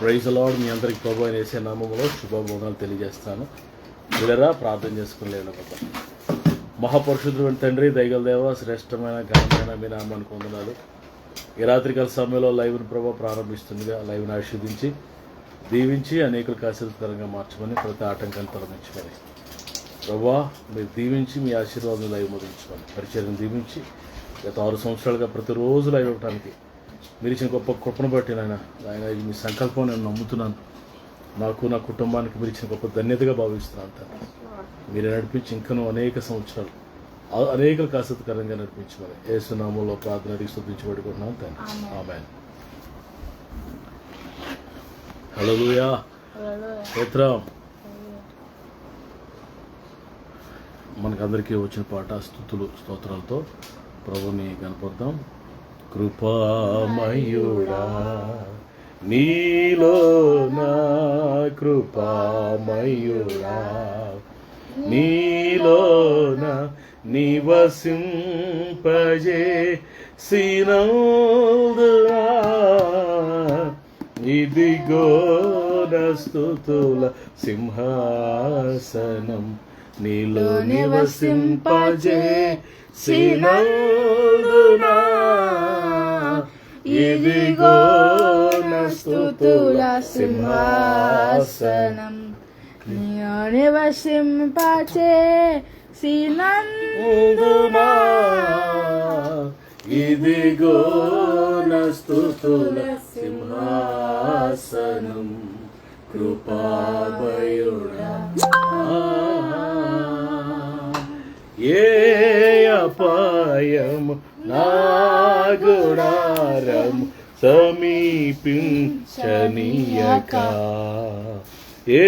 Praise lord. మీ అందరికి ప్రభు అయిన యేసు నామములో శుభభోగాలు తెలియజేస్తాను. వీళ్ళరా ప్రార్థన చేసుకుని మహాపరిశుద్ధుడైన తండ్రి, దయగల దేవ, శ్రేష్టమైన ఘనమైన మీ నామానికి వందనాలు. ఈ రాత్రికాల సమయంలో లైవ్ను ప్రభు ప్రారంభిస్తుందిగా లైవ్ను ఆశీర్వదించి దీవించి అనేకులకు ఆశీర్వదకరంగా మార్చమని, ప్రతి ఆటంకాన్ని తొలగించమని ప్రభా మీరు దీవించి మీ ఆశీర్వాదం లైవ్ ముగించమని, పరిచయం దీవించి గత 6 సంవత్సరాలుగా ప్రతిరోజు లైవ్ ఇవ్వడానికి మీరు ఇచ్చిన గొప్ప కృపను బట్టి ఆయన ఇది మీ సంకల్పం నేను నమ్ముతున్నాను. నాకు నా కుటుంబానికి మీరు ఇచ్చిన గొప్ప ధన్యతగా భావిస్తున్నాను తండ్రి. మీరు నడిపించి ఇంకనూ అనేక సంవత్సరాలు అనేకలకు ఆసక్తికరంగా నడిపించమని యేసు నామములో ప్రార్థన అడిగి స్తుతించబడుకుంటున్నాను తండ్రి. ఆమేన్. హల్లెలూయా. స్తోత్రం. మనకందరికీ వచ్చిన పాట స్తుతులు స్తోత్రాలతో ప్రభుని కనపడతాం. కృపామయుడా నీలో నా కృపామయుడా నీలోన నివసింపజేసినందునా ఇదిగో నా స్తుతుల సింహాసనం నీలో నివసింపజేసినందునా ఇదిగో నా స్తుతుల సింహాసనం నీలో నివసింపజేసినందునా ఇదిగో నా స్తుతుల సింహాసనం కృపామయుడా. ఏ అపాయము నా గుడారము సమీపించనీయక, ఏ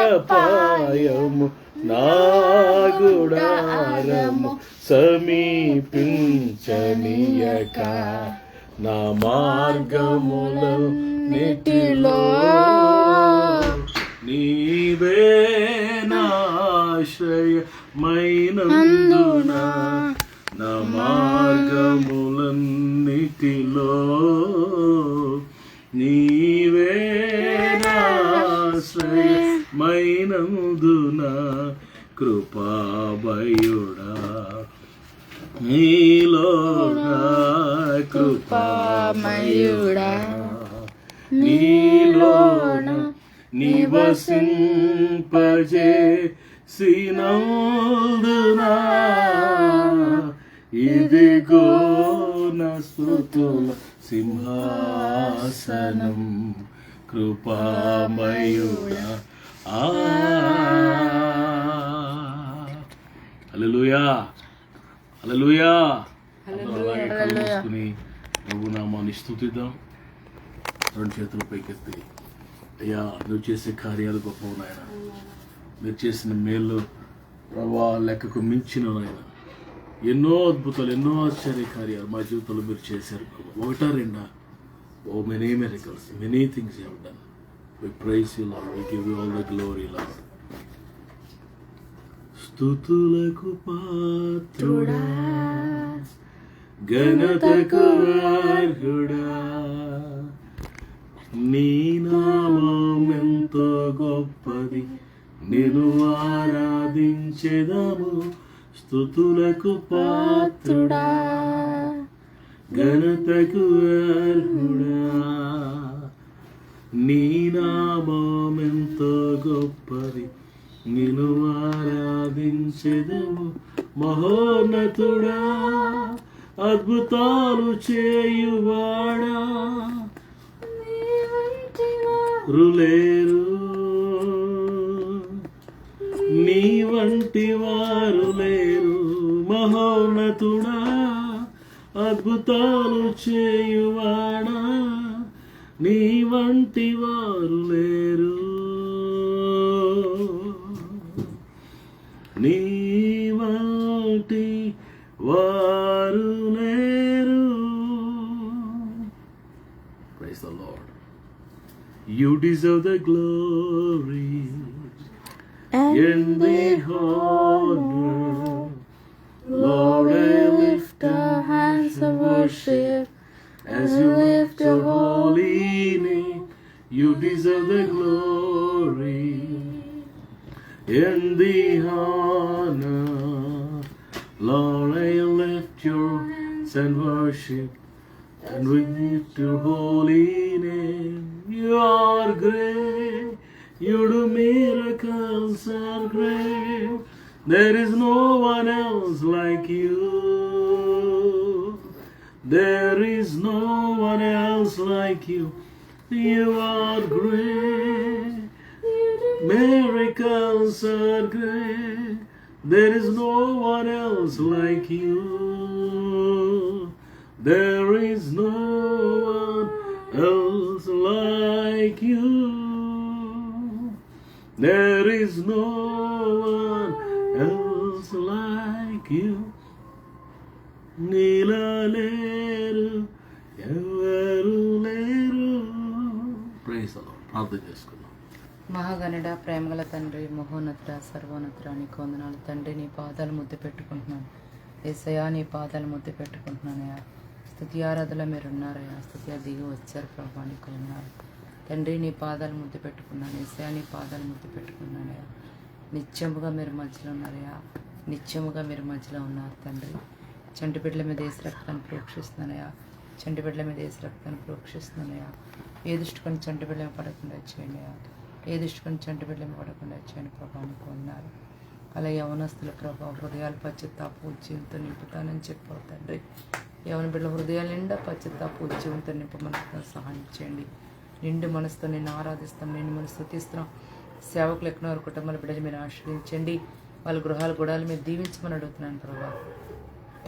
అపాయము నా గుడారము సమీపించనీయక, నా మార్గములన్నిటిలో నీవే నాశ్రయమైనందునా, నా మార్గములన్నిటిలో నీవే నాశ్రయమైనందునా కృపామయుడా నీలో నా కృపామయుడా నీలోన నివసింపజేసినందునా ఇదిగో నా స్తుతుల సింహాసనం కృపామయుడా. హల్లెలూయా హల్లెలూయా. అలాగే కళ్ళు మూసుకుని ప్రభు నామాన్ని స్తుతిద్దాం. 2 చేతులు పైకెత్తి, అయ్యా నువ్వు చేసే కార్యాలు గొప్పవి నాయన, మీరు చేసిన మేలు ప్రభా లెక్కకు మించిన నాయన, ఎన్నో అద్భుతాలు ఎన్నో ఆశ్చర్య కార్యాలు మా జీవితంలో మీరు చేశారు ప్రభు. 1 2 oh many miracles, many things you have done. We praise you Lord, we give you all the glory Lord. స్తుతులకు పాత్రుడా ఘనతకు అర్హుడా, నీ నామం ఎంతో గొప్పది, నిన్ను ఆరాధించెదము. స్తుతులకు పాత్రుడా ఘనతకు అర్హుడా, నీ నామం ఎంతో గొప్పది, నిన్ను ఆరాధించెదము. మహోన్నతుడా అద్భుతాలు చేయువాడా, రులేరు నీ వంటి వారు లేరు. మహోన్నతుడా అద్భుతాలు చేయువాడా, నీ వంటి వారు లేరు. నీ వంటి వారు లేరు. Praise the Lord. You deserve the glory and the honor. Lord, I lift our hands of worship as you lift your holy name. You deserve the glory and the honor. Lord, I lift your hands and worship and we lift your holy name. You are great, you do miracles are great. There is no one else like you. There is no one else like you. You are great, miracles are great. There is no one else like you. There is no one else like you. There is no one else like you. నీలా లేరు ఎవరు లేరు. Praise the Lord. ప్రార్థన చేసుకుందాం. మహాగణుడ, ప్రేమగల తండ్రి, మహోన్నతుడ, సర్వోన్నతుడ, నీకు వందనాలు తండ్రి. నీ పాదాలు ముద్దు పెట్టుకుంటున్నాను యేసయ్యా, నీ పాదాలు ముద్దు పెట్టుకుంటున్నానయ్యా. స్తుతి ఆరాధనలో మీరు ఉన్నారయ్యా. స్తుతి దిగి వచ్చారు ప్రభా, నీకు ఉన్నారు తండ్రి. నీ పాదాలు ముద్దు పెట్టుకున్నాను యేసయ్యా, నీ పాదాలు ముద్దు పెట్టుకున్నానయ్యా. నిత్యముగా మీరు మధ్యలో ఉన్నారయ్యా, నిత్యముగా మీరు మధ్యలో ఉన్నారు తండ్రి. చంటి బిడ్డల మీద వేసి రక్తాన్ని ప్రోక్షిస్తున్నానయ్యా, చంటి బిడ్డల మీద వేసి రక్తాన్ని ప్రోక్షిస్తున్నానయ్యా. ఏ దృష్టికొని చంటి బిడ్డల మీద పడకుండా చేయండి అయ్యా, ఏ దృష్టికొని చంటి బిడ్డల మీద పడకుండా చేయండి ప్రభా, నీకు ఉన్నారు. అలా యవనస్తుల ప్రభా హృదయాలు పశ్చాత్తాపు ఉద్యమంతో నింపుతానని చెప్పావు తండ్రి. యవన బిడ్డల హృదయాల నిండా పశ్చాత్తాపు ఉద్యమంతో నింపమని సహాయం చేయండి. నిండు మనసుతో నిన్ను ఆరాధిస్తాం, నిన్ను మనం స్తుతిస్తున్నాం. సేవకులు ఎక్కడో వారి కుటుంబాల బిడ్డలు మీరు ఆశ్రయించండి, వాళ్ళ గృహాల గుడాలు మీరు దీవించమని అడుగుతున్నాను ప్రభా.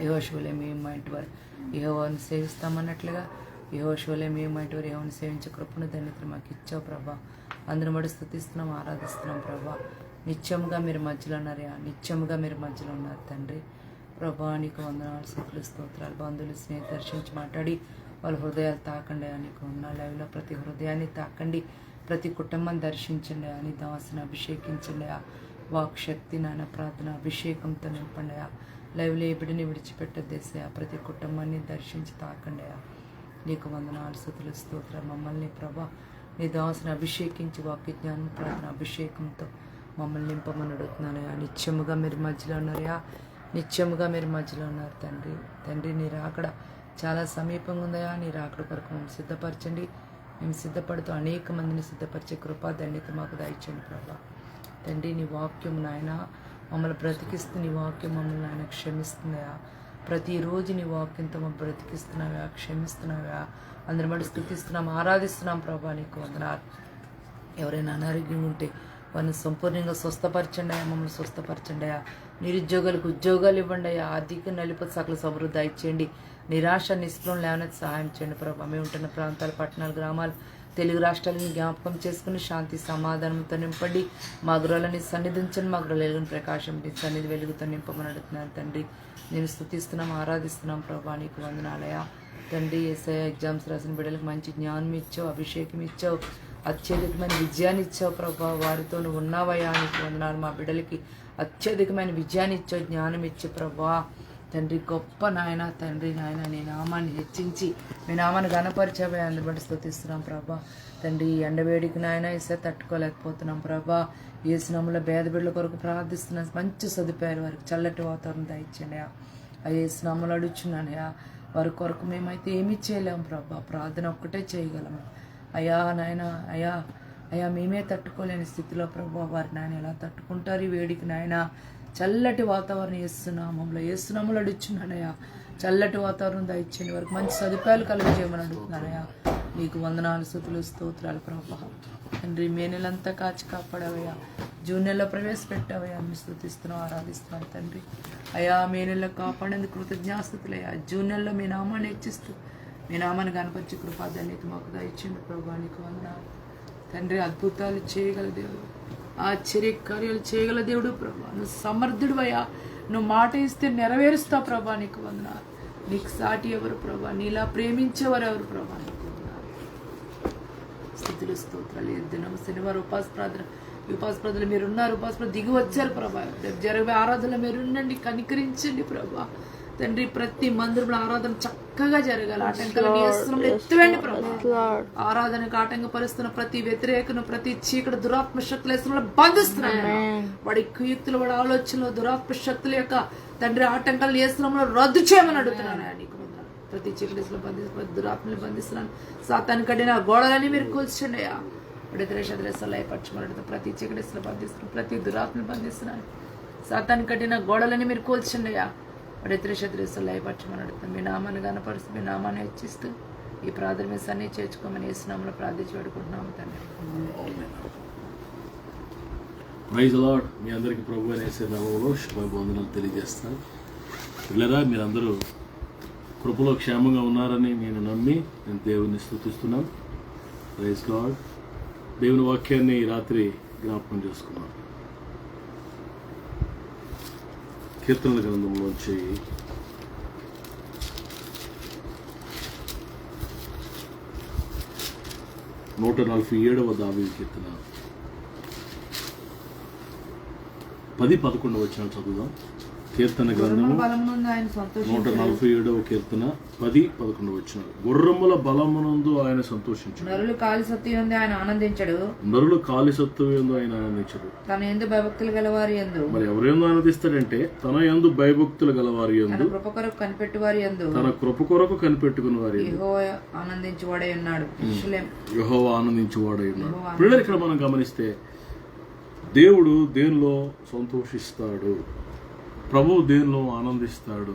యెహోషువలే మేము మా ఇంటి వారు యెహోవాను సేవిస్తామన్నట్లుగా యెహోషువలే మేము మా ఇంటి వారు యెహోవాను సేవించే కృపను ధన్యతను మాకు ఇచ్చావు ప్రభా. అందరూ బడి స్తుతిస్తున్నాం, ఆరాధిస్తున్నాం ప్రభా. నిత్యముగా మీరు మధ్యలో ఉన్నారయ్యా, నిత్యముగా మీరు మధ్యలో ఉన్నారు తండ్రి. ప్రభా నీకు వందనాలు, స్తుతులు, స్తోత్రాలు. బంధువులు స్నేహితులు దర్శించి మాట్లాడి వాళ్ళ హృదయాలు తాకండి అని నీకు ఉన్న లైవ్లో ప్రతి హృదయాన్ని తాకండి, ప్రతి కుటుంబాన్ని దర్శించండి అని దాసుని అభిషేకించండి. వాక్ శక్తి నాయన ప్రార్థన అభిషేకంతో నింపండి. లైవ్లో ఏ బిడ్డని విడిచిపెట్టద్దేసా, ప్రతి కుటుంబాన్ని దర్శించి తాకండి. నీకు వందనాలు, స్తుతులు, స్తోత్రాలు. మమ్మల్ని ప్రభా నీ దాసుని అభిషేకించి వాక్య జ్ఞానం ప్రార్థన అభిషేకంతో మమ్మల్ని నింపమని అడుగుతున్నానయ్యా. నిత్యముగా మీరు మధ్యలో ఉన్నారయ్యా, నిత్యముగా మీరు మధ్యలో ఉన్నారు తండ్రి. తండ్రి నీ రాకడ చాలా సమీపంగా ఉందయా, నీ రాకడ కొరకు మేము సిద్ధపరచండి. మేము సిద్ధపడుతూ అనేక మందిని సిద్ధపరిచే కృపా ధన్యత మాకు దయచండి ప్రభా. తండ్రి నీ వాక్యం నాయన మమ్మల్ని బ్రతికిస్తూ, నీ వాక్యం మమ్మల్ని ఆయన క్షమిస్తున్నాయా. ప్రతిరోజు నీ వాక్యంతో మమ్మల్ని బ్రతికిస్తున్నావా, క్షమిస్తున్నావా. అందరి మళ్ళీ స్తుతిస్తున్నాం, ఆరాధిస్తున్నాం ప్రభా, నీకు వందనాలు. ఎవరైనా అనారోగ్యంగా ఉంటే వారిని సంపూర్ణంగా స్వస్థపరచండి అయ్యా, మమ్మల్ని స్వస్థపరచండి అయ్యా. నిరుద్యోగులకు ఉద్యోగాలు ఇవ్వండి అయ్యా, ఆర్థిక నలిపి సకల సమృద్ధి ఇచ్చేయండి. నిరాశ నిస్పృహం లేవనైతే సహాయం చేయండి ప్రభా. మేము ఉంటున్న ప్రాంతాలు, పట్టణాలు, గ్రామాలు, తెలుగు రాష్ట్రాలను జ్ఞాపకం చేసుకుని శాంతి సమాధానంతో నింపండి. మా గృహాలని సన్నిధించండి, మా గృహ వెలుగుని ప్రకాశం సన్నిధి వెలుగుతో నింపమని అడుగుతున్నాను తండ్రి. నేను స్తుతిస్తున్నాం, ఆరాధిస్తున్నాం ప్రభా, నీకు వందనాలయ్యా. తండ్రి యేసయ్య ఎగ్జామ్స్ రాసిన బిడ్డలకు మంచి జ్ఞానం ఇచ్చావు, అభిషేకం ఇచ్చావు, అత్యధికమైన విజయాన్ని ఇచ్చావు ప్రభా. వారితో నువ్వు ఉన్నావయ్యా, నీకు వందనాలు. మా బిడ్డలకి అత్యధికమైన విజయాన్ని ఇచ్చావు, జ్ఞానం ఇచ్చే ప్రభా. తండ్రి గొప్ప నాయన, తండ్రి నాయన నీ నామాన్ని హెచ్చించి మీ నామాన్ని గణపరిచావే, అందుబట్టి స్తుతిస్తున్నాం ప్రభా. తండ్రి ఎండవేడికి నాయన ఇసే తట్టుకోలేకపోతున్నాం ప్రభా. యేసునామములో పేద బిడ్డల కొరకు ప్రార్థిస్తున్నాం, మంచి సదుపాయాలు వారికి చల్లటి వాతావరణం దయచండి. ఆ యేసునామములో అడుగుచున్నానయ్యా. వారి కొరకు మేమైతే ఏమీ చేయలేము ప్రభా, ప్రార్థన ఒక్కటే చేయగలము అయ్యా. నాయన అయ్యా అయ్యా మేమే తట్టుకోలేని స్థితిలో ప్రభా వారి నాయన ఎలా తట్టుకుంటారు ఈ వేడికి నాయన. చల్లటి వాతావరణం ఏసునామములో అడుగుచున్నానయ్యా. చల్లటి వాతావరణం దయచేయండి, వారికి మంచి సదుపాయాలు కలిగజేయమని అడుగుతున్నానయ్యా. నీకు వందనాలు, స్తుతులు, స్తోత్రాలు ప్రభా. తండ్రి మే నెలంతా కాచి కాపాడవయ్యా, జూన్ నెలలో ప్రవేశపెట్టావయ్యా, మేము స్తుతిస్తున్నాం, ఆరాధిస్తున్నాం తండ్రి. అయ్యా మే నెలలో కాపాడేందుకు కృతజ్ఞాస్తులయ్యా. జూన్ నెలలో మీ నామాన్ని హెచ్చిస్తూ మీ నామాన్ని గణపరిచి కృపా ధన్యత మాకు దయచేయండి ప్రభా. నీకు వందనాలు తండ్రి. అద్భుతాలు చేయగల దేవుడు, ఆశ్చర్య కార్యాలు చేయగల దేవుడు ప్రభా. నువ్వు సమర్థుడు అయ్యా, నువ్వు మాట ఇస్తే నెరవేరుస్తావు ప్రభా. నీకు వందనాలు. నీకు సాటి ఎవరు ప్రభా, నీలా ప్రేమించేవారు ఎవరు ప్రభా. నీకు వందనాలు, స్తుతులు, స్తోత్రాలు. ఈ దినం శనివారం ఉపాస ప్రార్థన మీరున్నారు, ఉపాస ప్రార్థన దిగి వచ్చారు ప్రభా. రేపు జరిగే ఆరాధనలో మీరు ఉండండి, కనికరించండి ప్రభా. తండ్రి ప్రతి మందిరంలో ఆరాధన చక్కగా జరగాలి. ఆటంకాలను యేసునామములో ఎత్తివేయండి ప్రభు. ఆరాధనకు ఆటంకపరుస్తున్న ప్రతి వ్యతిరేకను, ప్రతి చీకటి దురాత్మ శక్తుల యేసునామములో బంధిస్తున్నాను. వాడి కుయుక్తులు, వాడి ఆలోచనలు, దురాత్మ శక్తుల యొక్క తండ్రి ఆటంకాలను యేసునామములో రద్దు చేయమని అడుగుతున్నాను. నీకు వందనాలు. ప్రతి చీకటిలో బంధిస్తున్నాను, ప్రతి దురాత్మని బంధిస్తున్నాను. సాతాను కట్టిన గోడలని మీరు కూల్చండి అయ్యా. లయపరచమని ప్రతి చీకటిలో బంధిస్తున్నాను, ప్రతి దురాత్మని బంధిస్తున్నాను. సాతాను కట్టిన గోడలని మీరు కూల్చండి అయ్యా. లయపరచమని అడుగుతాను. మీ నామాన్ని గనపరుస్తూ, మీ నామాన్ని హెచ్చిస్తూ ఈ ప్రార్థన మీ సన్ని చేర్చుకోమని యేసునామములో ప్రార్థించి వేడుకుంటున్నాము తండ్రి. Praise lord. మీ అందరికీ ప్రభు అయిన యేసు నామములో శుభవందనాలు తెలియజేస్తాను. పిల్లరా, మీరందరూ కృపలో క్షేమంగా ఉన్నారని నేను నమ్మి నేను దేవుని స్తుతిస్తున్నాను. Praise lord. దేవుని వాక్యాన్ని ఈ రాత్రి జ్ఞాపకం చేసుకున్నాను. కీర్తనల గ్రంథంలోంచి 147వ దావీదు కీర్తన 10-11 వచనాలు చదువుదాం. కీర్తన గ్రంథము 147వ కీర్తన 10-11 వచనాలు. గుర్రముల బలమునందు ఆయన సంతోషించును, నరులు కాలి సత్తుయందు ఆయన ఆనందించడు. నరులు కాలి సత్తుయందు ఆయన ఆనందించడు. తన యందు భయభక్తులు గలవారి యందు. మరి ఎవరెందు ఆనందిస్తాడంటే తన యందు భయభక్తులు గలవారి యందు, కృప కొరకు కనిపెట్టు వారి యందు, తన కృప కొరకు కనిపెట్టుకున్న వారి యందు యెహోవా ఆనందించువాడై ఉన్నాడు. యెహోవా ఆనందించువాడై ఉన్నాడు. పిల్లలు, ఇక్కడ మనం గమనిస్తే దేవుడు దేనిలో సంతోషిస్తాడు, ప్రభువు దేనిలో ఆనందిస్తాడు,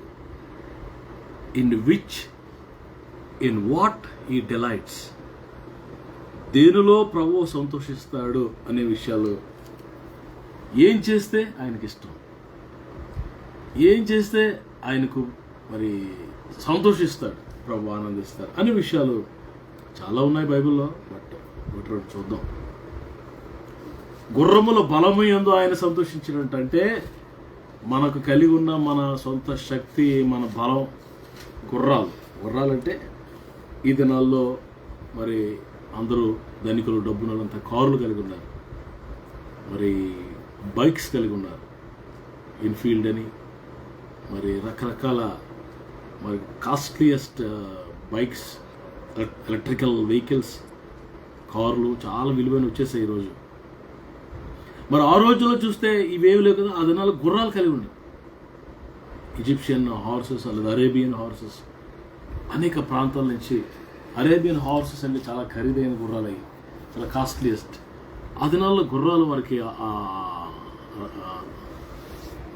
ఇన్ వాట్ హీ డిలైట్స్, దేనిలో ప్రభువు సంతోషిస్తాడు అనే విషయాలు, ఏం చేస్తే ఆయనకి ఇష్టం, ఏం చేస్తే ఆయనకు మరి సంతోషిస్తాడు, ప్రభు ఆనందిస్తాడు అనే విషయాలు చాలా ఉన్నాయి బైబిల్లో. బట్ చూద్దాం. గుర్రముల బలము యందు ఆయన సంతోషించినట్టంటే మనకు కలిగి ఉన్న మన సొంత శక్తి, మన బలం. గుర్రాలంటే ఈ దినాల్లో మరి అందరూ ధనికులు, డబ్బునంతా కార్లు కలిగి ఉన్నారు, మరి బైక్స్ కలిగి ఉన్నారు, ఇన్ఫీల్డ్ అని, మరి రకరకాల మరి కాస్ట్లీయెస్ట్ బైక్స్, ఎలక్ట్రికల్ వెహికల్స్, కార్లు చాలా విలువైన వచ్చేసాయి ఈరోజు. మరి ఆ రోజుల్లో చూస్తే ఇవేవి లేవు కదా, ఆ దినాలు గుర్రాలు కలిగి ఉన్నాయి. ఈజిప్షియన్ హార్సెస్ లేదా అరేబియన్ హార్సెస్, అనేక ప్రాంతాల నుంచి అరేబియన్ హార్సెస్ అంటే చాలా ఖరీదైన గుర్రాలు అయ్యి, చాలా కాస్ట్లీయెస్ట్. ఆ దినాల్లో గుర్రాలు వారికి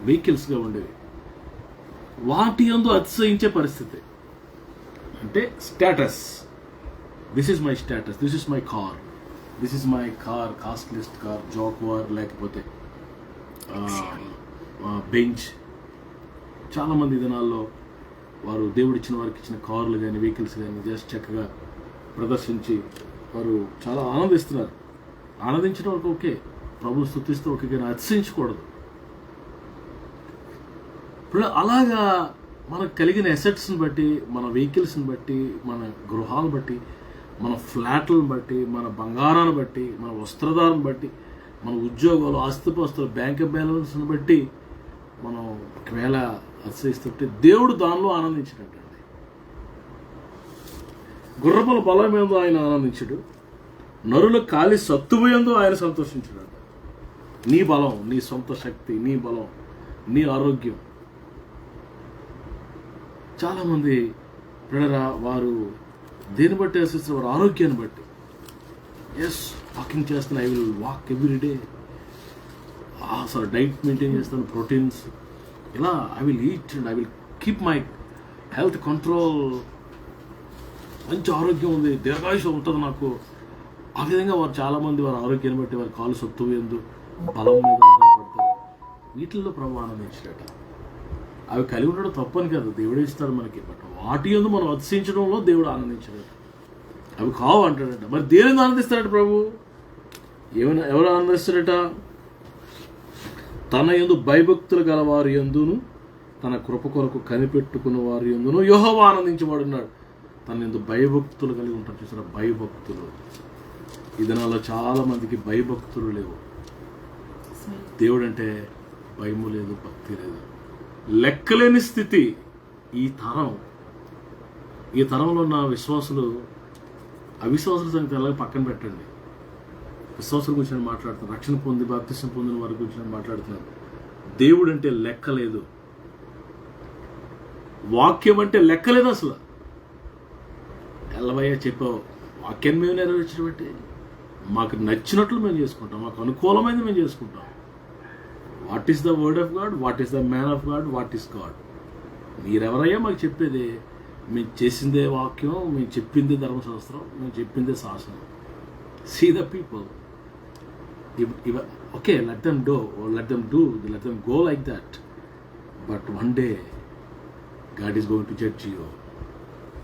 వెహికల్స్గా ఉండేవి. వాటి యందు అతిశయించే పరిస్థితి. అంటే status, this is my status, this is my car, this is my car, costliest car, Jaquar, లేకపోతే బెంచ్. చాలామంది దినాల్లో వారు దేవుడిచ్చిన వారికి ఇచ్చిన కార్లు కానీ వెహికల్స్ కానీ జస్ట్ చక్కగా ప్రదర్శించి వారు చాలా ఆనందిస్తున్నారు. ఆనందించడం వరకు ఓకే, ప్రభువు స్తుతిస్తూ ఓకే, కానీ అతిశయించకూడదు. ఇప్పుడు అలాగా మనకు కలిగిన అసెట్స్ని బట్టి, మన వెహికల్స్ని బట్టి, మన గృహాలను బట్టి, మన ఫ్లాట్లను బట్టి, మన బంగారాన్ని బట్టి, మన వస్త్రధారను బట్టి, మన ఉద్యోగాలు, ఆస్తిపాస్తులు, బ్యాంక్ బ్యాలెన్స్ని బట్టి మనం ఒకవేళ అతిశయిస్తుంటే దేవుడు దానిలో ఆనందించినట్టండి. గుర్రముల బలం ఏందో ఆయన ఆనందించడు, నరుల కాలి సత్తువు యందు ఆయన సంతోషించడు. నీ బలం, నీ సొంత శక్తి, నీ బలం, నీ ఆరోగ్యం. చాలామంది పిల్లరా వారు దేని బట్టి ఆశిస్తారు? వారు ఆరోగ్యాన్ని బట్టి. ఎస్, వాకింగ్ చేస్తాను, ఐ విల్ వాక్ ఎవ్రీడే, అసలు డైట్ మెయింటైన్ చేస్తాను, ప్రోటీన్స్, ఇలా I will eat and I will keep my health control, మంచి ఆరోగ్యం ఉంది, దీర్ఘాయుష ఉంటుంది నాకు. ఆ విధంగా వారు చాలామంది వారి ఆరోగ్యాన్ని బట్టి వారి కాలు సత్తువు యందు బలం మీద ఆధారపడతారు. వీటిల్లో ప్రభు ఆనందించినట్ట. అవి కలిగి ఉండడం తప్పని కాదు, దేవుడే ఇస్తాడు మనకి. బట్ వాటి యందు మనం అతిశయించడంలో దేవుడు ఆనందించాడట. అవి కావు అంటాడట. మరి దేనిని ఆనందిస్తాడట ప్రభు? ఎవరు ఆనందిస్తాడట? తన యందు భయభక్తులు గలవారి యందును, తన కృప కొరకు కనిపెట్టుకున్న వారి యందును యెహోవా ఆనందించబడున్నాడు. తన యందు భయభక్తులు కలిగి ఉంటారు. చూసారా, భయభక్తులు. ఈ దినాల్లో చాలా మందికి భయభక్తులు లేవు. దేవుడు అంటే భయము లేదు, భక్తి లేదు, లెక్కలేని స్థితి. ఈ తరంలో ఉన్న విశ్వాసులు అవిశ్వాసుల సంగతి అలాగే పక్కన పెట్టండి. విశ్వాసుల గురించి నేను మాట్లాడుతున్నాను. రక్షణ పొంది బాప్తిసం పొందిన వారి గురించి నేను మాట్లాడుతున్నాను. దేవుడు అంటే లెక్కలేదు, వాక్యం అంటే లెక్కలేదు. అసలు ఎల్లవయ్య చెప్పావు, వాక్యాన్ని మేము నెరవేర్చినట్టు మాకు నచ్చినట్లు మేము చేసుకుంటాం, మాకు అనుకూలమైనది మేము చేసుకుంటాం. What is the word of God, what is the man of God, what is God? మీరెవరయ్యా మాకు చెప్పేది? మేము చేసిందే వాక్యం, మేము చెప్పిందే ధర్మశాస్త్రం, మేము చెప్పిందే శాసనం. See the people. Okay, let them go like that. But one day God is going to judge you.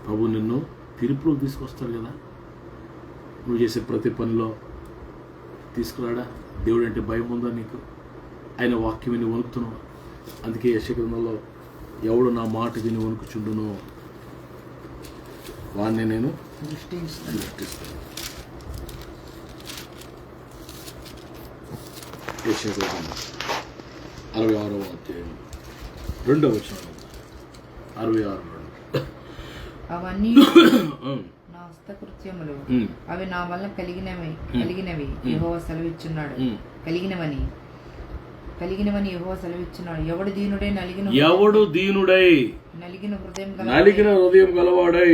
ప్రభు నిన్ను తీర్పులో తీసుకొస్తాడు కదా. నువ్వు చేసే ప్రతి పనిలో తీసుకురాడా? దేవుడు అంటే భయం ఉందా నీకు? ఆయన వాక్యం విని వణుకుతున్నావు. అందుకే యెషయా గ్రంథంలో ఎవడు నా మాట విని వణుకుచుండునో వాడిని నేను దృష్టిస్తాను. యెషయా గ్రంథం 66వ అధ్యాయం 2వ వచనం. 66 అవన్నీ నా హస్తకృత్యములు, అవి నా వల్ల కలిగినవి యెహోవా సెలవిచ్చున్నాడు. కలిగినవని యెహోవా సెలవిచ్చున్నాడు. ఎవడు దీనుడై నలిగిన హృదయం గలవాడై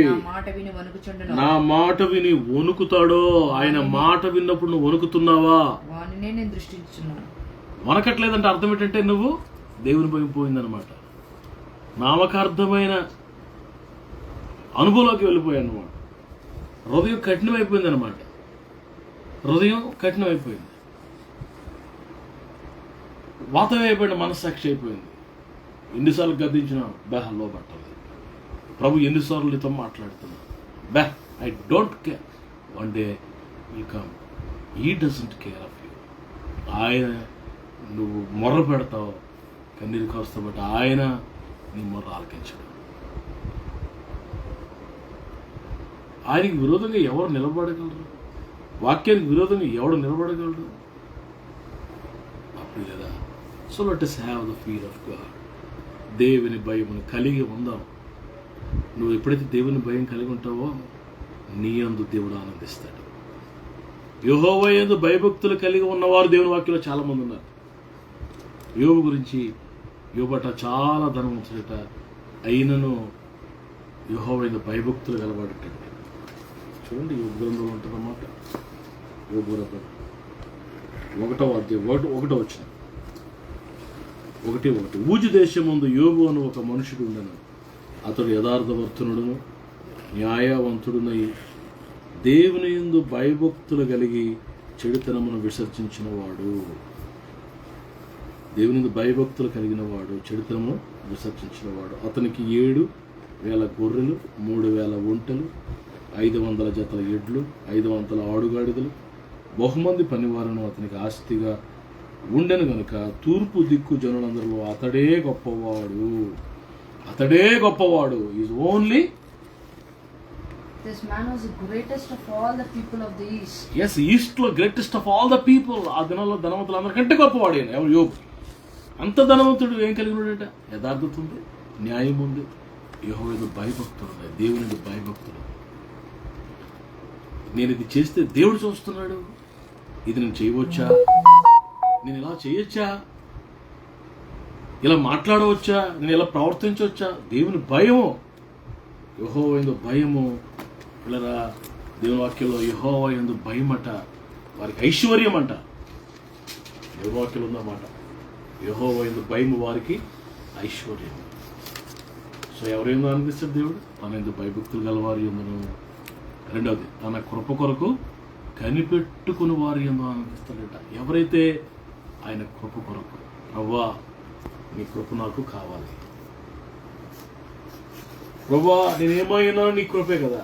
నా మాట విని వణుకుతాడో? ఆయన మాట విన్నప్పుడు నువ్వు వణుకుతున్నావా? వానినే నేను దృష్టించున్నాను. వనకట్లేదంటే అర్థం ఏంటంటే నువ్వు దేవుని భయం పోయిందనమాట. నామకార్థమైన అనుభవంలోకి వెళ్ళిపోయాను అనమాట. హృదయం కఠినమైపోయింది అనమాట. వాతమైపోయిన మనస్సాక్షి అయిపోయింది. ఎన్నిసార్లు గద్దించిన బెహల్లో పట్టలేదు. ప్రభు ఎన్నిసార్లు నీతో మాట్లాడుతున్నా, I don't care. One day will come, he doesn't care of you. ఆయన నువ్వు మొర్ర పెడతావు, కన్నీరు కాస్తావు, బట్ ఆయన నీ మొర్ర ఆలకించడు. ఆయనకి విరోధంగా ఎవరు నిలబడగలరు? వాక్యానికి విరోధంగా ఎవడు నిలబడగలరు? అప్పుడు లేదా. So let us have the fear of God. దేవుని భయమును కలిగి ఉందాం. నువ్వు ఎప్పుడైతే దేవుని భయం కలిగి ఉంటావో నీ యందు దేవుడు ఆనందిస్తాడు. యెహోవా యందు భయభక్తులు కలిగి ఉన్నవారు దేవుని వాక్యంలో చాలా మంది ఉన్నారు. యోబు గురించి, యోబట చాలా ధనవంతుడట, అయినను యెహోవా యందు భయభక్తులు కలవాడట. చూడండి, యోబు గ్రంథంలో ఉంటుందన్నమాట. యోబు గ్రంథం 1వ అధ్యాయం 1వ వచనం. 1:1 ఊజు దేశమందు యోబు అను ఒక మనుషుడు ఉండను. అతడు యథార్థవర్తనుడును న్యాయవంతుడునై దేవుని యందు భయభక్తులు కలిగి చెడుతనమును విసర్జించిన వాడు. దేవుని యందు భయభక్తులు కలిగిన వాడు, చెడుతనమును విసర్జించిన వాడు. అతనికి 7,000 గొర్రెలు, 3,000 ఒంటెలు, 500 జతల ఎడ్లు, 500 ఆడుగాడిదలు, బహుమంది పనివారును అతనికి ఆస్తిగా ఉండెను గనుక తూర్పు దిక్కు జనులందరిలో అతడే గొప్పవాడు. Is only This man was the greatest of all the people of the east. Yes, east లో greatest of all the people. ఆ దినాల్లో ధనవంతులు అందరికంటే గొప్పవాడు ఆయన. ఎవరు? యోబు. అంత ధనవంతుడు ఏం కలిగి ఉన్నాడట? యథార్థత ఉంది, న్యాయం ఉంది, యెహోవా యందు భయభక్తులు ఉన్నాయి, దేవుని యందు భయభక్తులు. నేను ఇది చేస్తే దేవుడు చూస్తున్నాడు, ఇది నేను చేయవచ్చా, నేను ఇలా చేయొచ్చా, ఇలా మాట్లాడవచ్చా, నేను ఇలా ప్రవర్తించవచ్చా? దేవుని భయము, యెహోవా యందు భయము. పిల్లరా, దేవుని వాక్యంలో యెహోవా యందు భయమట వారికి ఐశ్వర్యం అంట. దేవుని వాక్యంలో ఉందన్నమాట, యెహోవా యందు భయము వారికి ఐశ్వర్యం. సో ఎవరేందో అనిపిస్తాడు దేవుడు? తన యందు భయభక్తులు గలవారి యందును. రెండవది, తన కృప కొరకు కనిపెట్టుకుని వారి యందు ఆనందిస్తాడట. ఎవరైతే ఆయన కృప కొరకు, ప్రభువా నీ కృప నాకు కావాలి, ప్రభువా నేనేమైనా నీ కృపే కదా,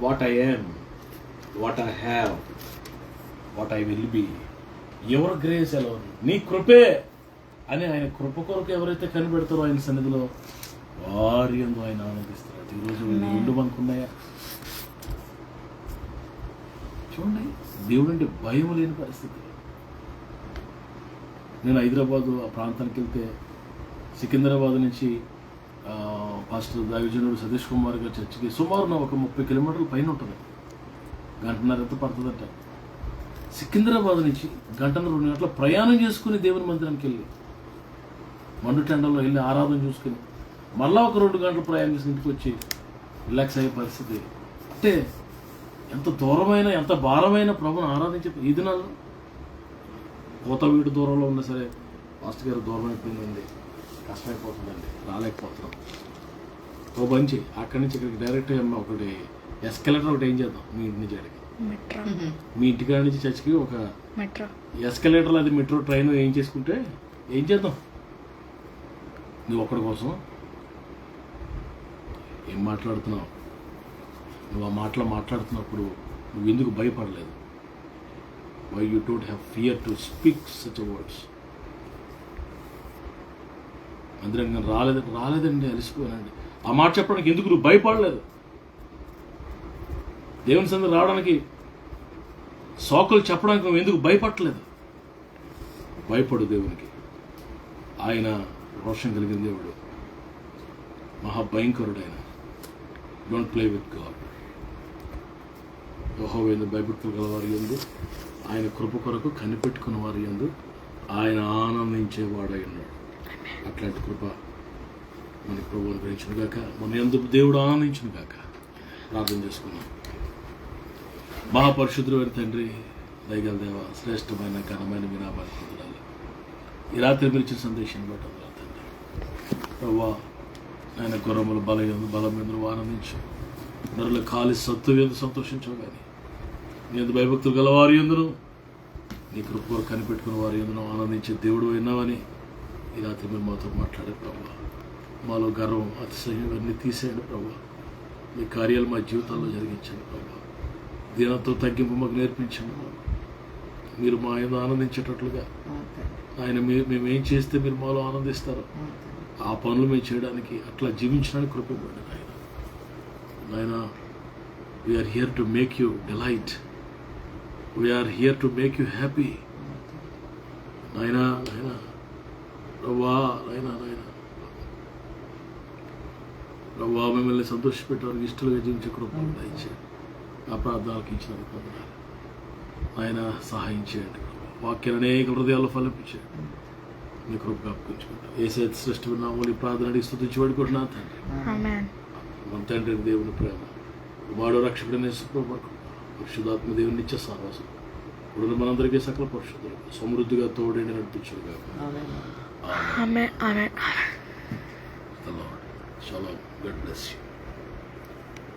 what I am, what I have, what I will be, your grace alone, నీ కృపే అని ఆయన కృప కొరకు ఎవరైతే కనిపెడతారో ఆయన సన్నిధిలో వారి యందు ఆయన ఆనందిస్తాడు. ఈరోజు ఇల్లు అనుకున్నాయా? చూడండి, దేవుడు అంటే భయం లేని పరిస్థితి. నేను హైదరాబాదు ఆ ప్రాంతానికి వెళ్తే సికింద్రాబాద్ నుంచి పాస్టర్ దైవజనుడు సతీష్ కుమార్ గారి చర్చికి సుమారు ఒక 30 కిలోమీటర్ల పైన ఉంటుంది, గంటన్నర ఎంత పడుతుందంట. సికింద్రాబాద్ నుంచి 1.5 గంటల ప్రయాణం చేసుకుని దేవుని మందిరానికి వెళ్ళి మండు టెండల్లో వెళ్ళి ఆరాధన చూసుకుని మళ్ళా ఒక 2 గంటలు ప్రయాణం చేసి ఇంటికి వచ్చి రిలాక్స్ అయ్యే పరిస్థితి. అంటే ఎంత దూరమైన ఎంత భారమైన ప్రభుని ఆరాధించే ఈ దినాల్లో కోత వీడు దూరంలో ఉన్నా సరే మాస్టర్ గారు దూరం అయిపోయిందండి, కష్టమైపోతుందండి, రాలేకపోతున్నాం. ఓ బంచి అక్కడి నుంచి ఇక్కడికి డైరెక్ట్ ఒకటి ఎస్కలేటర్ ఒకటి ఏం చేద్దాం, మీ ఇంటి నుంచి అడిగి మీ ఇంటికాడ నుంచి చర్చికి ఒక ఎస్కలేటర్ అది మెట్రో ట్రైన్ ఏం చేసుకుంటే ఏం చేద్దాం. నువ్వు ఒక్కడి కోసం ఏం మాట్లాడుతున్నావు, నువ్వు ఆ మాటలు మాట్లాడుతున్నప్పుడు నువ్వు ఎందుకు భయపడలేదు? Why you don't have fear to speak such words? అందరం రాలేదండి, అలసిపోయానండి. ఆ మాట చెప్పడానికి ఎందుకు నువ్వు భయపడలేదు? దేవుని సందర్భం రావడానికి సోకలు చెప్పడానికి నువ్వు ఎందుకు భయపడలేదు? భయపడు దేవునికి. ఆయన రోషం కలిగిన దేవుడు, మహాభయంకరుడు ఆయన. Don't play with God. యెహోవా భయభక్తులు గల వారి యందు, ఆయన కృప కొరకు కనిపెట్టుకున్న వారి యందు ఆయన ఆనందించేవాడై ఉన్నాడు. అట్లాంటి కృప మన ప్రభు అనుగ్రహించును గాక, మన యందు దేవుడు ఆనందించును గాక. ప్రార్థన చేసుకున్నాం. మహాపరిశుద్ధుడైన తండ్రి, దయగల దేవ, శ్రేష్టమైన ఘనమైన మీ నామానికి వందనాలు. ఈ రాత్రి మీరు ఇచ్చిన సందేశాన్ని బట్టి వందనాలు తండ్రి. ప్రభువా, ఆయన గుర్రముల బలం మీద ఆనందించు, నరుల కాలి సత్తు ఎందు సంతోషించవు. కానీ నీ ఎందు భయభక్తులు గల వారి ఎందును, నీ కృప కొరకు కనిపెట్టుకున్న వారి ఎందును ఆనందించే దేవుడు అయినావని ఈ రాత్రి మీరు మాతో మాట్లాడే ప్రభు. మాలో గర్వం, అతిశయం ఇవన్నీ తీసేయండి ప్రభు. మీ కార్యాలు మా జీవితాల్లో జరిగించండి ప్రభు. దీనంతో తగ్గింపు మాకు నేర్పించండి ప్రభు. మీరు మా మీద ఆనందించేటట్లుగా ఆయన మేము ఏం చేస్తే మీరు మాలో ఆనందిస్తారో ఆ పనులు మేము చేయడానికి, అట్లా జీవించడానికి కృప ఇవ్వండి నాయన. నాయన, we are here to make you delight, we are here to make you happy. నాయనా నాయనా రవ్వా, నాయనా నాయనా రవ్వా, మిమ్మల్ని సంతోషపెట్టడానికి ఇష్టలుగా జీవించే కృప దయచేయండి. ఆ ప్రార్థనలకు ఇచ్చినందుకు వందనాలు. ఆయన సహాయం చేయండి. వాక్యాన్ని అనేక హృదయాల్లో ఫలించేయండి. మీ కృప జ్ఞాపకించుకుంటాం. ఏసే శ్రేష్ఠ నామములో ప్రార్థన అడిగి స్తుతించి వేడుకుంటున్నాను తండ్రి. మన తండ్రి దేవుని ప్రేమ, వాడు రక్షకుడైన యేసు ప్రభువు పరిశుద్ధాత్మ దేవుని నిత్య సహవాసం ఇప్పుడు మనందరికీ సకల పరిశుద్ధులు సమృద్ధిగా తోడేండి నడిపించుగా. ఆమేన్. ఆమేన్. The Lord. Shalom. God bless you.